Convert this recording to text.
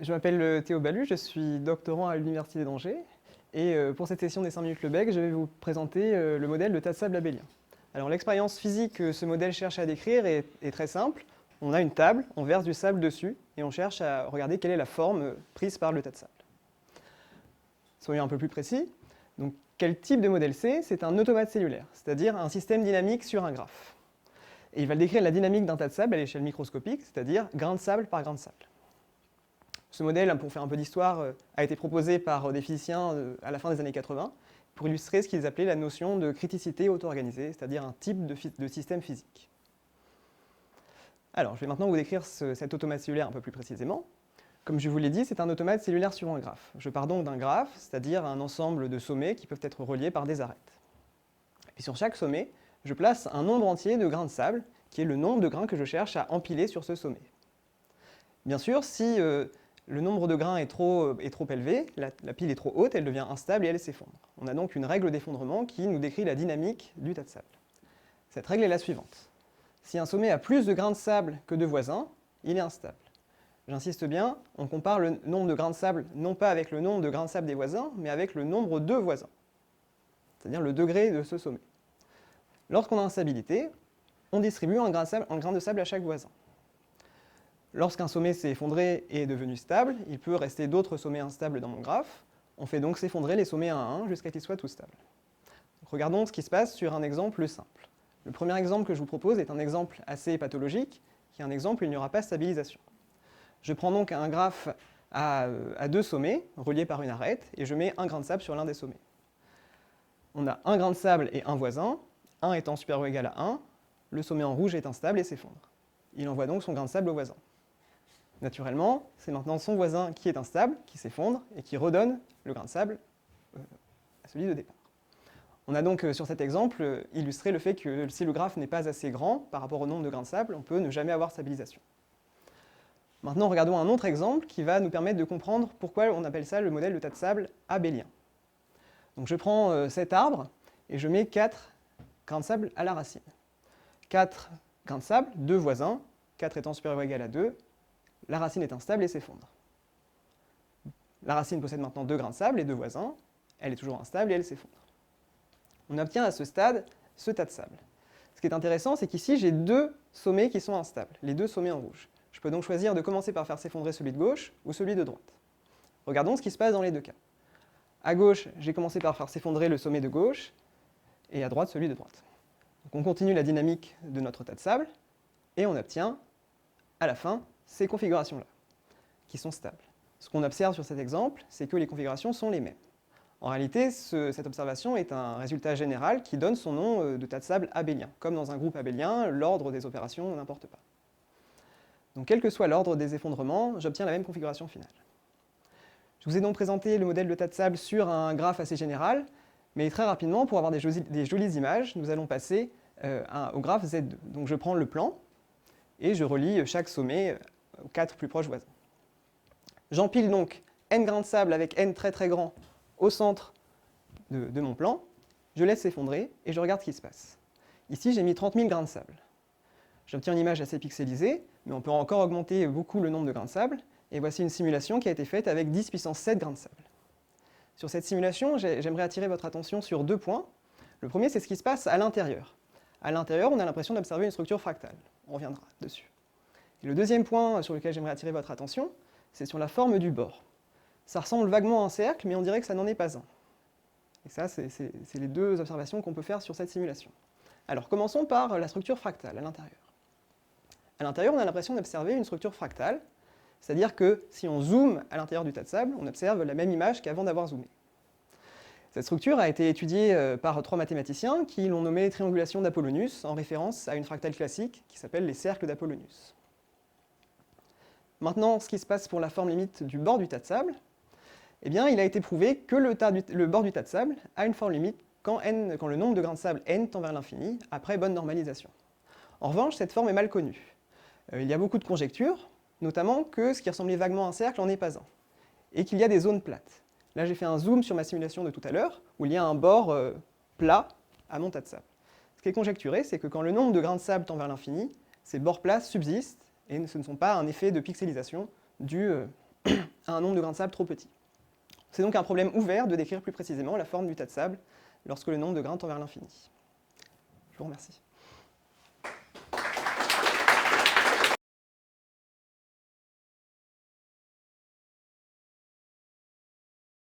Je m'appelle Théo Balu, je suis doctorant à l'Université d'Angers. Et pour cette session des 5 minutes Lebec, je vais vous présenter le modèle de tas de sable abélien. Alors l'expérience physique que ce modèle cherche à décrire est très simple. On a une table, on verse du sable dessus et on cherche à regarder quelle est la forme prise par le tas de sable. Soyons un peu plus précis. Donc, quel type de modèle c'est? C'est un automate cellulaire, c'est-à-dire un système dynamique sur un graphe. Et il va décrire la dynamique d'un tas de sable à l'échelle microscopique, c'est-à-dire grain de sable par grain de sable. Ce modèle, pour faire un peu d'histoire, a été proposé par des physiciens à la fin des années 80 pour illustrer ce qu'ils appelaient la notion de criticité auto-organisée, c'est-à-dire un type de système physique. Alors, je vais maintenant vous décrire cet automate cellulaire un peu plus précisément. Comme je vous l'ai dit, c'est un automate cellulaire sur un graphe. Je pars donc d'un graphe, c'est-à-dire un ensemble de sommets qui peuvent être reliés par des arêtes. Et sur chaque sommet, je place un nombre entier de grains de sable, qui est le nombre de grains que je cherche à empiler sur ce sommet. Bien sûr, si le nombre de grains est trop élevé, la pile est trop haute, elle devient instable et elle s'effondre. On a donc une règle d'effondrement qui nous décrit la dynamique du tas de sable. Cette règle est la suivante. Si un sommet a plus de grains de sable que de voisins, il est instable. J'insiste bien, on compare le nombre de grains de sable non pas avec le nombre de grains de sable des voisins, mais avec le nombre de voisins, c'est-à-dire le degré de ce sommet. Lorsqu'on a instabilité, on distribue un grain de sable à chaque voisin. Lorsqu'un sommet s'est effondré et est devenu stable, il peut rester d'autres sommets instables dans mon graphe. On fait donc s'effondrer les sommets un à un jusqu'à qu'ils soient tous stables. Donc, regardons ce qui se passe sur un exemple simple. Le premier exemple que je vous propose est un exemple assez pathologique, qui est un exemple où il n'y aura pas de stabilisation. Je prends donc un graphe à deux sommets, reliés par une arête, et je mets un grain de sable sur l'un des sommets. On a un grain de sable et un voisin, 1 étant supérieur ou égal à 1, le sommet en rouge est instable et s'effondre. Il envoie donc son grain de sable au voisin. Naturellement, c'est maintenant son voisin qui est instable, qui s'effondre, et qui redonne le grain de sable à celui de départ. On a donc sur cet exemple illustré le fait que si le graphe n'est pas assez grand par rapport au nombre de grains de sable, on peut ne jamais avoir stabilisation. Maintenant, regardons un autre exemple qui va nous permettre de comprendre pourquoi on appelle ça le modèle de tas de sable abélien. Donc je prends cet arbre et je mets 4 grains de sable à la racine. 4 grains de sable, 2 voisins, 4 étant supérieur ou égal à 2, la racine est instable et s'effondre. La racine possède maintenant 2 grains de sable et 2 voisins, elle est toujours instable et elle s'effondre. On obtient à ce stade ce tas de sable. Ce qui est intéressant, c'est qu'ici j'ai 2 sommets qui sont instables, les 2 sommets en rouge. Je peux donc choisir de commencer par faire s'effondrer celui de gauche ou celui de droite. Regardons ce qui se passe dans les deux cas. À gauche, j'ai commencé par faire s'effondrer le sommet de gauche, et à droite, celui de droite. Donc on continue la dynamique de notre tas de sable, et on obtient, à la fin, ces configurations-là, qui sont stables. Ce qu'on observe sur cet exemple, c'est que les configurations sont les mêmes. En réalité, cette observation est un résultat général qui donne son nom de tas de sable abélien. Comme dans un groupe abélien, l'ordre des opérations n'importe pas. Donc quel que soit l'ordre des effondrements, j'obtiens la même configuration finale. Je vous ai donc présenté le modèle de tas de sable sur un graphe assez général, mais très rapidement, pour avoir des jolies images, nous allons passer au graphe Z2. Donc je prends le plan, et je relie chaque sommet aux 4 plus proches voisins. J'empile donc n grains de sable avec n très très grand au centre de mon plan, je laisse s'effondrer et je regarde ce qui se passe. Ici, j'ai mis 30 000 grains de sable. J'obtiens une image assez pixelisée, mais on peut encore augmenter beaucoup le nombre de grains de sable, et voici une simulation qui a été faite avec 10 puissance 7 grains de sable. Sur cette simulation, j'aimerais attirer votre attention sur 2 points. Le premier, c'est ce qui se passe à l'intérieur. À l'intérieur, on a l'impression d'observer une structure fractale. On reviendra dessus. Et le deuxième point sur lequel j'aimerais attirer votre attention, c'est sur la forme du bord. Ça ressemble vaguement à un cercle, mais on dirait que ça n'en est pas un. Et ça, c'est les 2 observations qu'on peut faire sur cette simulation. Alors, commençons par la structure fractale à l'intérieur. À l'intérieur, on a l'impression d'observer une structure fractale, c'est-à-dire que si on zoome à l'intérieur du tas de sable, on observe la même image qu'avant d'avoir zoomé. Cette structure a été étudiée par 3 mathématiciens qui l'ont nommée triangulation d'Apollonius en référence à une fractale classique qui s'appelle les cercles d'Apollonius. Maintenant, ce qui se passe pour la forme limite du bord du tas de sable, eh bien, il a été prouvé que le bord du tas de sable a une forme limite quand le nombre de grains de sable n tend vers l'infini, après bonne normalisation. En revanche, cette forme est mal connue. Il y a beaucoup de conjectures, notamment que ce qui ressemblait vaguement à un cercle n'en est pas un, et qu'il y a des zones plates. Là, j'ai fait un zoom sur ma simulation de tout à l'heure, où il y a un bord plat à mon tas de sable. Ce qui est conjecturé, c'est que quand le nombre de grains de sable tend vers l'infini, ces bords plats subsistent, et ce ne sont pas un effet de pixelisation dû à un nombre de grains de sable trop petit. C'est donc un problème ouvert de décrire plus précisément la forme du tas de sable lorsque le nombre de grains tend vers l'infini. Je vous remercie.